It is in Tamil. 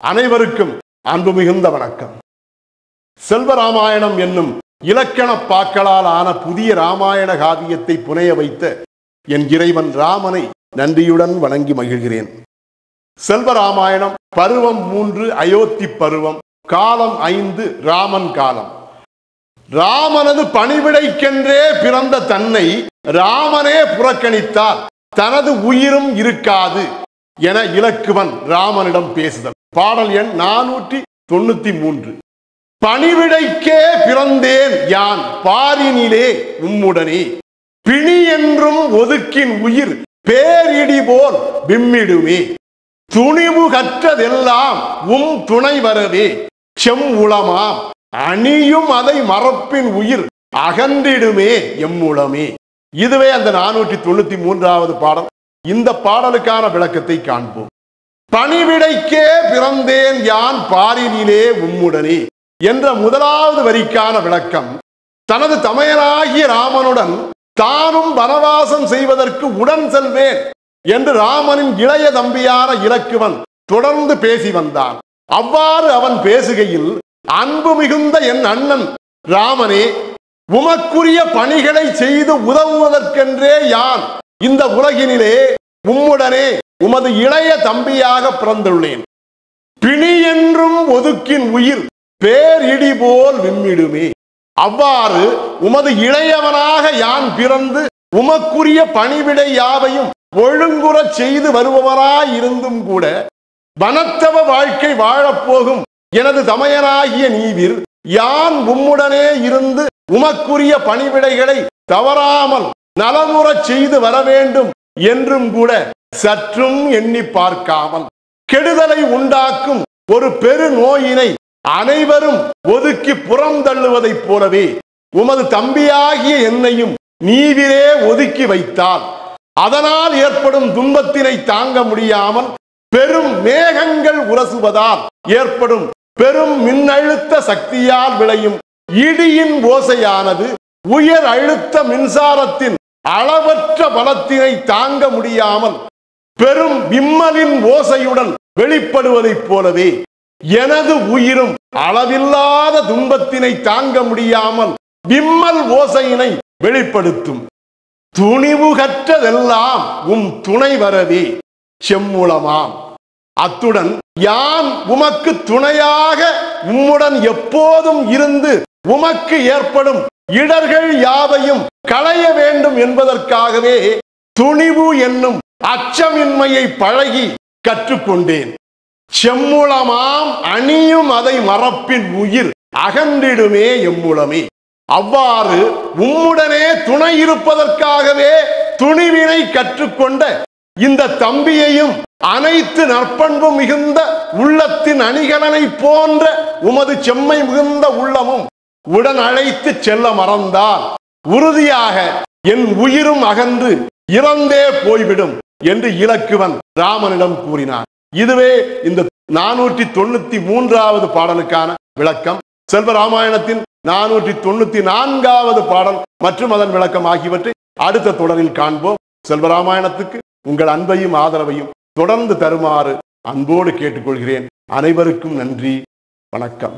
அனைவருக்கும் அன்பு மிகுந்த வணக்கம். செல்வராமாயணம் என்னும் இலக்கண பாக்களால் ஆன புதிய ராமாயண காவியத்தை புனைய வைத்த என் இறைவன் ராமனை நன்றியுடன் வணங்கி மகிழ்கிறேன். செல்வராமாயணம் பருவம் 3 அயோத்தி பருவம், காலம் 5 ராமன் காலம். ராமனது பணிவிடைக்கென்றே பிறந்த தன்னை ராமனே புறக்கணித்தார், தனது உயிரும் இருக்காது என இலக்குவன் ராமனிடம் பேசுதல். பாடல் எண் 493. பணிவிடைக்கே பிறந்தேன் யான் பாரினிலே உம்முடனே, பிணி என்றும் ஒதுக்கின் உயிர் பேரிடி போல் விம்மிடுமே, துணிவு கற்றதெல்லாம் துணை வரவே செம்முளமாம், அணியும் அதை மறப்பின் உயிர் அகன்றிடுமே எம்முளமே. இதுவே அந்த 493வது பாடல். இந்த பாடலுக்கான விளக்கத்தை காண்போம். பணிவிடைக்கே பிறந்தேன் யான் பாரினிலே உம்முடனே என்ற முதலாவது வரிக்கான விளக்கம், தனது தமையனாகிய ராமனுடன் தானும் வனவாசம் செய்வதற்கு உடன் செல்வேன் என்று ராமனின் இளைய தம்பியான இலக்குவன் தொடர்ந்து பேசி வந்தான். அவ்வாறு அவன் பேசுகையில், அன்பு மிகுந்த என் அண்ணன் ராமனே, உமக்குரிய பணிகளை செய்து உதவுவதற்கென்றே யான் இந்த உலகினிலே உம்முடனே உமது இளைய தம்பியாக பிறந்துள்ளேன். பிணி என்றும் ஒதுக்கின் உயிர் பேரிடி போல் விம்மிடுமே. அவ்வாறு உமது இளையவனாக யான் பிறந்து உமக்குரிய பணிவிடை யாவையும் ஒழுங்குறச் செய்து வருபவராயிருந்தும் கூட, வனத்தவ வாழ்க்கை வாழப்போகும் எனது தமையனாகிய நீவிர் யான் உம்முடனே இருந்து உமக்குரிய பணிவிடைகளை தவறாமல் நலமுறச் செய்து வர வேண்டும் என்றும் கூட சற்றும் எண்ணி பார்க்காமல், கெடுதலை உண்டாக்கும் ஒரு பெரு நோயினை அனைவரும் ஒதுக்கி புறம் தள்ளுவதைப் போலவே உமது தம்பியாகிய என்னையும் நீவிரே ஒதுக்கி வைத்தால், அதனால் ஏற்படும் துன்பத்தினை தாங்க முடியாமல் பெரும் மேகங்கள் உரசுவதால் ஏற்படும் பெரும் மின்னழுத்த சக்தியால் விளையும் இடியின் ஓசையானது உயர் அழுத்த மின்சாரத்தின் அளவற்ற பலத்தினை தாங்க முடியாமல் பெரும் விம்மலின் ஓசையுடன் வெளிப்படுவதைப் போலவே எனது உயிரும் அளவில்லாத துன்பத்தினை தாங்க முடியாமல் விம்மல் ஓசையினை வெளிப்படுத்தும். துணிவு கற்றதெல்லாம் துணை வரவே செம்முளமாம். அத்துடன் யான் உமக்கு துணையாக உம்முடன் எப்போதும் இருந்து உமக்கு ஏற்படும் இடர்கள் யாவையும் களைய வேண்டும் என்பதற்காகவே துணிவு என்னும் அச்சமின்மையை பழகி கற்றுக்கொண்டேன். செம்முளமாம், அணியும் அதை மறப்பின் உயிர் அகன்றிடுமே எம்முளமே. அவ்வாறு உம்முடனே துணை இருப்பதற்காகவே துணிவினை கற்றுக்கொண்ட இந்த தம்பியையும் அனைத்து நற்பண்பு மிகுந்த உள்ளத்தின் அணிகலனை போன்ற உமது செம்மை மிகுந்த உள்ளமும் உடன் அழைத்து செல்ல மறந்தால் உறுதியாக என் உயிரும் அகன்று இறந்தே போய்விடும் என்று இலக்குவன் ராமனிடம் கூறினார். இதுவே இந்த 493வது பாடலுக்கான விளக்கம். செல்வராமாயணத்தின் 494வது பாடல் மற்றும் அதன் விளக்கம் ஆகியவற்றை அடுத்த தொடரில் காண்போம். செல்வராமாயணத்துக்கு உங்கள் அன்பையும் ஆதரவையும் தொடர்ந்து தருமாறு அன்போடு கேட்டுக்கொள்கிறேன். அனைவருக்கும் நன்றி, வணக்கம்.